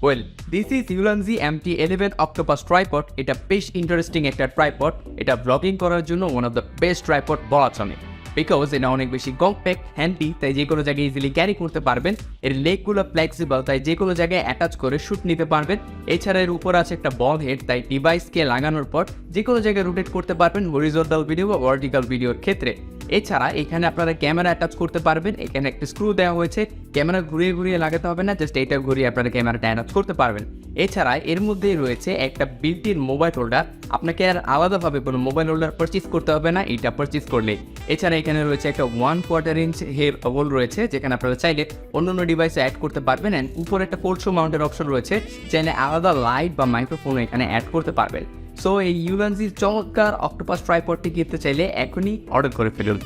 Well this is Ulanzi MT11 Octopus tripod. এটা বেশ interesting একটা ট্রাইপড। এটা ব্লগিং করার জন্য one of the best tripod বলা চলে, বিকজ এটা অনেক বেশি কম্প্যাক্ট, হ্যান্ডি, তাই যে কোনো জায়গায় ইজিলি ক্যারি করতে পারবেন। এর লেগগুলো ফ্লেক্সিবল, তাই যে কোনো জায়গায় অ্যাটাচ করে শ্যুট নিতে পারবেন। এছাড়া এর উপর আছে একটা বল হেড, তাই ডিভাইসকে লাগানোর পর যে কোনো জায়গায় রোটেট করতে পারবেন হরিজন্টাল ভিডিও বা ভার্টিক্যাল ভিডিওর ক্ষেত্রে। এছাড়া এখানে আপনারা ক্যামেরা অ্যাটাচ করতে পারবেন। এখানে একটা স্ক্রু দেওয়া হয়েছে, ক্যামেরা ঘুরিয়ে ঘুরিয়ে লাগাতে হবে না, জাস্ট এটা ঘুরিয়ে আপনারা ক্যামেরাটা অ্যাটাচ করতে পারবেন। এছাড়া এর মধ্যেই রয়েছে একটা বিল্ট-ইন মোবাইল হোল্ডার, আপনাকে আর আলাদাভাবে কোনো মোবাইল হোল্ডার পারচেজ করতে হবে না এটা পারচেজ করলে। এছাড়া এখানে রয়েছে একটা 1/4 ইঞ্চ হোল রয়েছে, যেখানে আপনারা চাইলে অন্য ডিভাইসে অ্যাড করতে পারবেন। অ্যান্ড উপরে একটা ফোল্ড শো মাউন্টের অপশন রয়েছে, চাইলে আলাদা লাইট বা মাইক্রোফোন এখানে অ্যাড করতে পারবেন। সো এই Ulanziর চমৎকার অক্টোপাস ট্রাইপডটি কিনতে চাইলে এখনই অর্ডার করে ফেলুন।